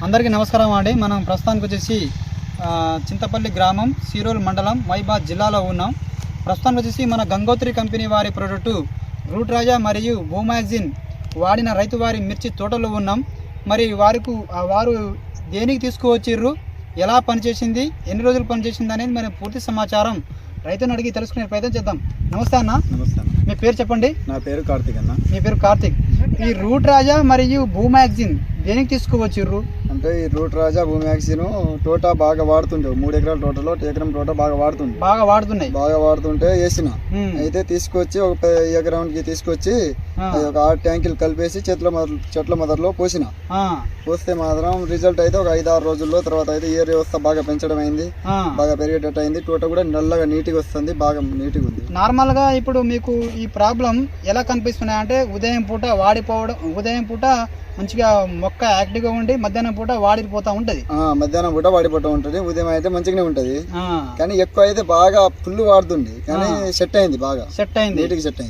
అందరికీ నమస్కారం అండి. మనం ప్రస్తుతానికి వచ్చేసి చింతపల్లి గ్రామం, సీరోల్ మండలం, మైబాద్ జిల్లాలో ఉన్నాం. ప్రస్తుతానికి వచ్చేసి మన గంగోత్రి కంపెనీ వారి ప్రోడక్టు రూట్ రాజా మరియు బూమాక్సిన్ వాడిన రైతు వారి మిర్చి తోటలో ఉన్నాం. మరి వారు దేనికి తీసుకువచ్చిర్రు, ఎలా పనిచేసింది, ఎన్ని రోజులు పనిచేసింది అనేది మన పూర్తి సమాచారం రైతుని అడిగి తెలుసుకునే ప్రయత్నం చేద్దాం. నమస్తే అన్న. నమస్తే అన్న. మీ పేరు చెప్పండి. నా పేరు కార్తిక్ అన్న. మీ పేరు కార్తిక్. ఈ రూట్ రాజా మరియు బూమాక్సిన్ దేనికి తీసుకువచ్చిర్రు? అంటే ఈ రూట్ రాజా బూమాక్సిన్ తోట బాగా వాడుతుండే, 3 ఎకరాల తోటలో ఎకరం తోట బాగా వాడుతుంటే వేసిన అయితే తీసుకొచ్చి ఒక ఎకరానికి తీసుకొచ్చి ఒక 6 ట్యాంకులు కలిపేసి చెట్ల మొదట్లో పోస్తే మాత్రం రిజల్ట్ అయితే ఒక 5-6 రోజుల్లో తర్వాత అయితే ఏర్ వ్యవస్థ బాగా పెంచడం అయింది, బాగా పెరిగేటట్టు అయింది. తోట కూడా నల్లగా నీట్గా వస్తుంది, బాగా నీట్గా ఉంది. నార్మల్ గా ఇప్పుడు మీకు ఈ ప్రాబ్లం ఎలా కనిపిస్తున్నాయి అంటే ఉదయం పూట వాడిపోవడం, ఉదయం పూట మంచిగా మొక్క యాక్టివ్గా ఉండి మధ్యాహ్నం పూట వాడిపోతా ఉంటది. మధ్యాహ్నం పూట వాడిపోతూ ఉంటది, ఉదయం అయితే మంచిగానే ఉంటది. కానీ ఎక్కువ అయితే బాగా ఫుల్ వాడుతుంది, కానీ సెట్ అయింది, బాగా సెట్ అయింది.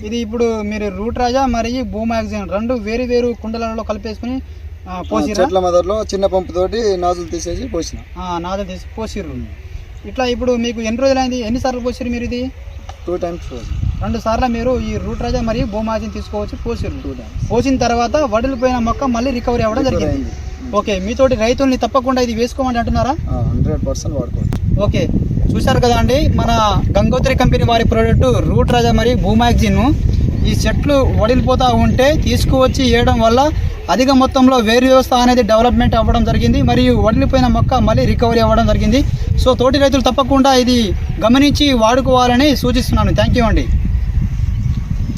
ఇది ఇప్పుడు మీరు రూట్ రాజా మరియు బూమాక్సిన్ రెండు వేరు కుండలలో కలిపేసుకుని చెట్ల మొదట్లో చిన్న పంపు తోటి నాజులు తీసేసి పోసిన. నాజులు తీసి పోసిర్రు. ఇట్లా ఇప్పుడు మీకు ఎన్ని రోజులైంది, ఎన్నిసార్లు పోసిరు మీరు? ఇది 2 times 2 సార్లు మీరు ఈ రూట్ రాజా మరియు బూమాక్సిన్ తీసుకోవచ్చు పోసిర్రు. పోసిన తర్వాత వడిలిపోయిన మొక్క మళ్ళీ రికవరీ అవ్వడం జరిగింది. ఓకే, మీతోటి రైతుల్ని తప్పకుండా ఇది వేసుకోమని అంటున్నారా? 100% వాడుకోవచ్చు. ఓకే, చూశారు కదా అండి, మన గంగోత్రి కంపెనీ వారి ప్రోడక్ట్ రూట్ రాజా మరియు బూమాక్సిన్ ఈ చెట్లు వడిలిపోతూ ఉంటే తీసుకువచ్చి వేయడం వల్ల అధిక మొత్తంలో వేరు వ్యవస్థ అనేది డెవలప్మెంట్ అవ్వడం జరిగింది, మరియు వడిలిపోయిన మొక్క మళ్ళీ రికవరీ అవ్వడం జరిగింది. సో తోటి రైతులు తప్పకుండా ఇది గమనించి వాడుకోవాలని సూచిస్తున్నాను. థ్యాంక్ యూ అండి.